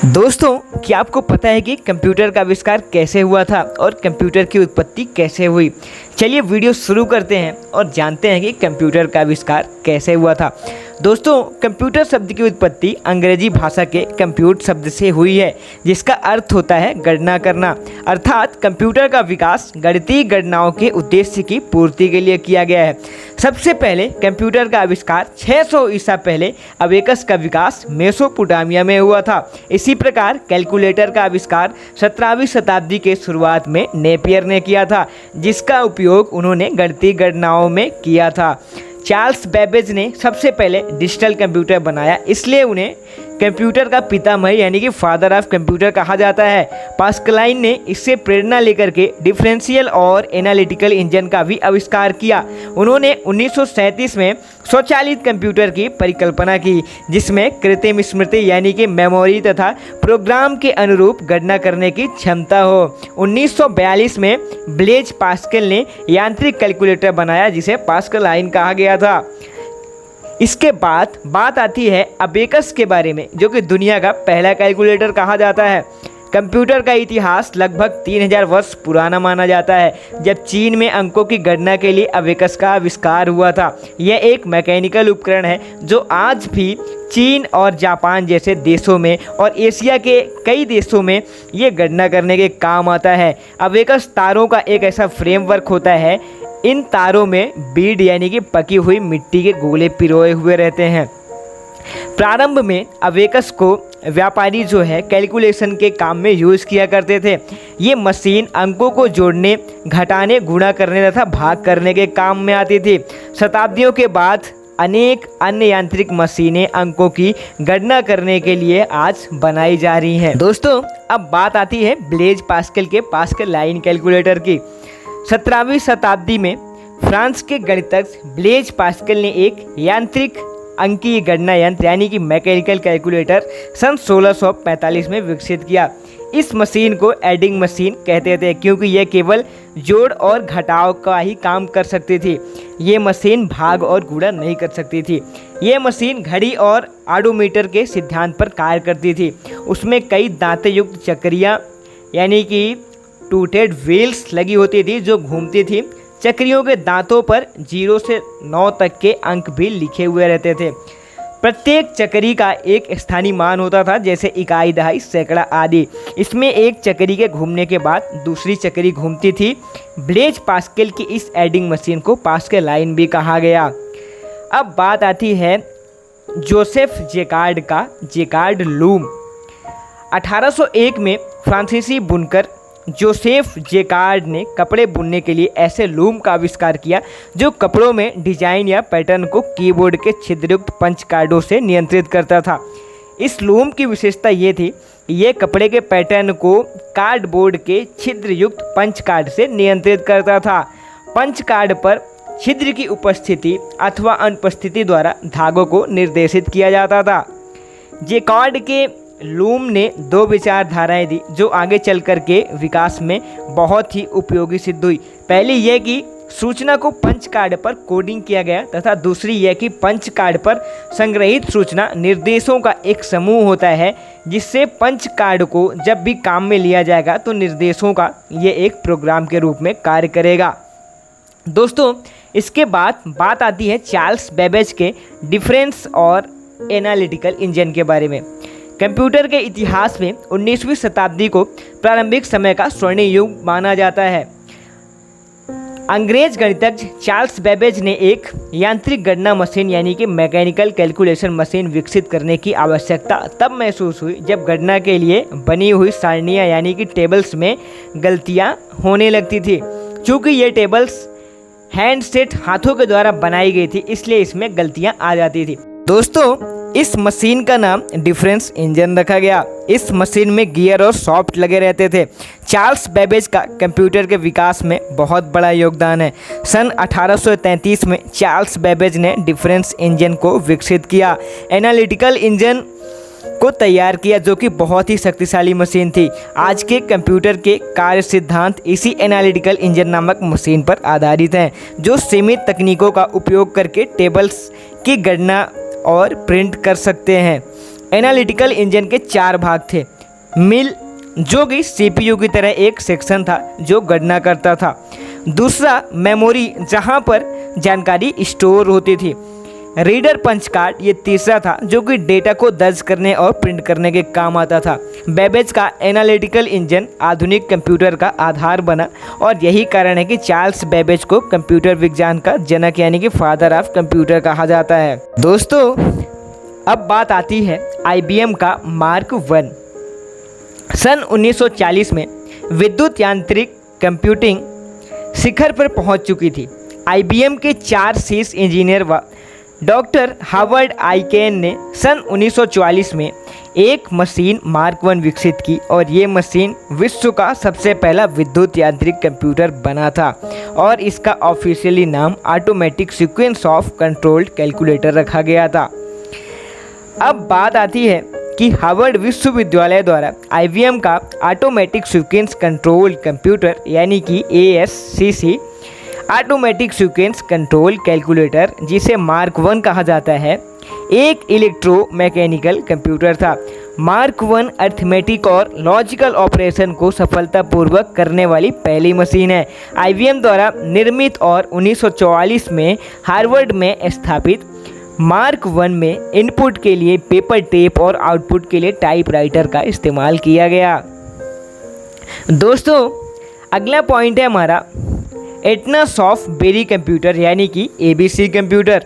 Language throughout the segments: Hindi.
दोस्तों, क्या आपको पता है कि कंप्यूटर का आविष्कार कैसे हुआ था और कंप्यूटर की उत्पत्ति कैसे हुई? चलिए वीडियो शुरू करते हैं और जानते हैं कि कंप्यूटर का आविष्कार कैसे हुआ था। दोस्तों, कंप्यूटर शब्द की उत्पत्ति अंग्रेजी भाषा के कंप्यूट शब्द से हुई है, जिसका अर्थ होता है गणना करना। अर्थात कंप्यूटर का विकास गणितीय गणनाओं के उद्देश्य की पूर्ति के लिए किया गया है। सबसे पहले कंप्यूटर का आविष्कार 600 ईसा पहले अबेकस का विकास मेसोपोटामिया में हुआ था। इसी प्रकार कैलकुलेटर का आविष्कार 17वीं शताब्दी के शुरुआत में नेपियर ने किया था, जिसका उपयोग उन्होंने गणितीय गणनाओं में किया था। चार्ल्स बेबेज ने सबसे पहले डिजिटल कंप्यूटर बनाया, इसलिए उन्हें कंप्यूटर का पितामह यानी कि फादर ऑफ कंप्यूटर कहा जाता है। पास्कलाइन ने इससे प्रेरणा लेकर के डिफरेंशियल और एनालिटिकल इंजन का भी आविष्कार किया। उन्होंने 1937 में स्वचालित कंप्यूटर की परिकल्पना की, जिसमें कृत्रिम स्मृति यानी कि मेमोरी तथा प्रोग्राम के अनुरूप गणना करने की क्षमता हो। 1942 में ब्लेज पास्कल ने यांत्रिक कैलकुलेटर बनाया, जिसे पास्कलाइन कहा गया था। इसके बाद बात आती है अबेकस के बारे में, जो कि दुनिया का पहला कैलकुलेटर कहा जाता है। कंप्यूटर का इतिहास लगभग 3000 वर्ष पुराना माना जाता है, जब चीन में अंकों की गणना के लिए अबेकस का आविष्कार हुआ था। यह एक मैकेनिकल उपकरण है जो आज भी चीन और जापान जैसे देशों में और एशिया के कई देशों में ये गणना करने के काम आता है। अबेकस तारों का एक ऐसा फ्रेमवर्क होता है। इन तारों में बीड यानी कि पकी हुई मिट्टी के गोले पिरोए हुए रहते हैं। प्रारंभ में अबेकस को व्यापारी जो है कैलकुलेशन के काम में यूज़ किया करते थे। ये मशीन अंकों को जोड़ने, घटाने, गुणा करने तथा भाग करने के काम में आती थी। शताब्दियों के बाद अनेक अन्य यांत्रिक मशीनें अंकों की गणना करने के लिए आज बनाई जा रही हैं। दोस्तों, अब बात आती है ब्लेज पास्कल के पास्कलाइन कैलकुलेटर की। 17वीं शताब्दी में फ्रांस के गणितज्ञ ब्लेज पास्कल ने एक यांत्रिक अंकीय गणना यंत्र यानी कि मैकेनिकल कैलकुलेटर सन 1645 में विकसित किया। इस मशीन को एडिंग मशीन कहते थे, क्योंकि यह केवल जोड़ और घटाव का ही काम कर सकती थी। ये मशीन भाग और गुणा नहीं कर सकती थी। ये मशीन घड़ी और ऑडोमीटर के सिद्धांत पर कार्य करती थी। उसमें कई दांते युक्त चक्रियाँ यानी कि टूटेड व्हील्स लगी होती थी जो घूमती थी। चक्रियों के दांतों पर 0 से 9 तक के अंक भी लिखे हुए रहते थे। प्रत्येक चक्री का एक स्थानीय मान होता था, जैसे इकाई, दहाई, सैकड़ा आदि। इसमें एक चक्री के घूमने के बाद दूसरी चक्री घूमती थी। ब्लेज पास्कल की इस एडिंग मशीन को पास्कलाइन भी कहा गया। अब बात आती है जोसेफ जेकार्ड का जेकार्ड लूम। 1801 में फ्रांसीसी बुनकर जोसेफ जेकार्ड ने कपड़े बुनने के लिए ऐसे लूम का आविष्कार किया जो कपड़ों में डिजाइन या पैटर्न को कीबोर्ड के छिद्रयुक्त पंच कार्डों से नियंत्रित करता था। इस लूम की विशेषता ये थी कि यह कपड़े के पैटर्न को कार्डबोर्ड के छिद्रयुक्त पंच कार्ड से नियंत्रित करता था। पंच कार्ड पर छिद्र की उपस्थिति अथवा अनुपस्थिति द्वारा धागों को निर्देशित किया जाता था। जेकार्ड के लूम ने 2 विचारधाराएं दी जो आगे चल कर के विकास में बहुत ही उपयोगी सिद्ध हुई। पहली यह कि सूचना को पंच कार्ड पर कोडिंग किया गया तथा दूसरी यह कि पंच कार्ड पर संग्रहित सूचना निर्देशों का एक समूह होता है, जिससे पंच कार्ड को जब भी काम में लिया जाएगा तो निर्देशों का ये एक प्रोग्राम के रूप में कार्य करेगा। दोस्तों, इसके बाद बात आती है चार्ल्स बेबेज के डिफरेंस और एनालिटिकल इंजन के बारे में। कंप्यूटर के इतिहास में 19वीं शताब्दी को प्रारंभिक समय का स्वर्णिम युग माना जाता है। अंग्रेज गणितज्ञ चार्ल्स बेबेज ने एक यांत्रिक गणना मशीन यानी कि मैकेनिकल कैलकुलेशन मशीन विकसित करने की आवश्यकता तब महसूस हुई जब गणना के लिए बनी हुई सारणियाँ यानी कि टेबल्स में गलतियाँ होने लगती थी। चूँकि ये टेबल्स हैंड सेट हाथों के द्वारा बनाई गई थी, इसलिए इसमें गलतियाँ आ जाती थी। दोस्तों, इस मशीन का नाम डिफरेंस इंजन रखा गया। इस मशीन में गियर और सॉफ्ट लगे रहते थे। चार्ल्स बेबेज का कंप्यूटर के विकास में बहुत बड़ा योगदान है। सन 1833 में चार्ल्स बेबेज ने डिफरेंस इंजन को विकसित किया, एनालिटिकल इंजन को तैयार किया, जो कि बहुत ही शक्तिशाली मशीन थी। आज के कंप्यूटर के कार्य सिद्धांत इसी एनालिटिकल इंजन नामक मशीन पर आधारित हैं, जो सीमित तकनीकों का उपयोग करके टेबल्स की गणना और प्रिंट कर सकते हैं। एनालिटिकल इंजन के 4 भाग थे। मिल, जो कि CPU की तरह एक सेक्शन था जो गणना करता था। दूसरा मेमोरी, जहां पर जानकारी स्टोर होती थी। रीडर पंच कार्ड, ये तीसरा था जो कि डेटा को दर्ज करने और प्रिंट करने के काम आता था। बेबेज का एनालिटिकल इंजन आधुनिक कंप्यूटर का आधार बना और यही कारण है कि चार्ल्स बेबेज को कंप्यूटर विज्ञान का जनक यानी कि फादर ऑफ कंप्यूटर कहा जाता है। दोस्तों, अब बात आती है IBM का मार्क 1। सन 1940 में विद्युत यांत्रिक कंप्यूटिंग शिखर पर पहुंच चुकी थी। IBM के 4 शीर्ष इंजीनियर व डॉक्टर हार्वर्ड आइकेन ने सन 1944 में एक मशीन मार्क 1 विकसित की और ये मशीन विश्व का सबसे पहला विद्युत यांत्रिक कंप्यूटर बना था और इसका ऑफिशियली नाम automatic sequence of controlled calculator रखा गया था। अब बात आती है कि हार्वर्ड विश्वविद्यालय द्वारा IBM का ऑटोमेटिक सीक्वेंस कंट्रोल कंप्यूटर यानी कि ASCC automatic sequence control calculator, जिसे मार्क 1 कहा जाता है, एक इलेक्ट्रोमैकेनिकल कंप्यूटर था। मार्क 1 अर्थमेटिक और लॉजिकल ऑपरेशन को सफलतापूर्वक करने वाली पहली मशीन है। IBM द्वारा निर्मित और 1944 में हार्वर्ड में स्थापित मार्क 1 में इनपुट के लिए पेपर टेप और आउटपुट के लिए टाइपराइटर का इस्तेमाल किया गया। दोस्तों, अगला पॉइंट है हमारा एटना सॉफ्ट बेरी कंप्यूटर यानी कि ABC कंप्यूटर।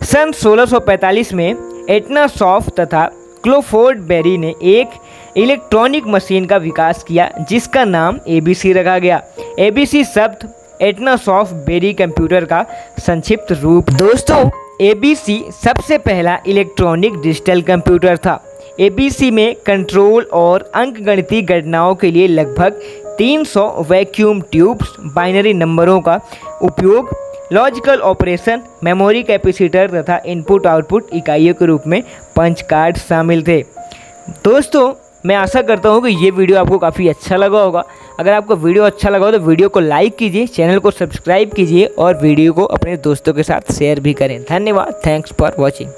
सन 1645 में एटना सॉफ्ट तथा क्लोफोर्ड बेरी ने एक इलेक्ट्रॉनिक मशीन का विकास किया जिसका नाम ABC रखा गया। ABC शब्द एटना सॉफ्ट बेरी कंप्यूटर का संक्षिप्त रूप। दोस्तों, ABC सबसे पहला इलेक्ट्रॉनिक डिजिटल कंप्यूटर था। ABC में कंट्रोल और अंकगणितीय गणनाओं के लिए लगभग 300 वैक्यूम ट्यूब्स, बाइनरी नंबरों का उपयोग, लॉजिकल ऑपरेशन, मेमोरी कैपेसिटर तथा इनपुट आउटपुट इकाइयों के रूप में पंच कार्ड शामिल थे। दोस्तों, मैं आशा करता हूँ कि ये वीडियो आपको काफ़ी अच्छा लगा होगा। अगर आपको वीडियो अच्छा लगा हो तो वीडियो को लाइक कीजिए, चैनल को सब्सक्राइब कीजिए और वीडियो को अपने दोस्तों के साथ शेयर भी करें। धन्यवाद। Thanks for watching.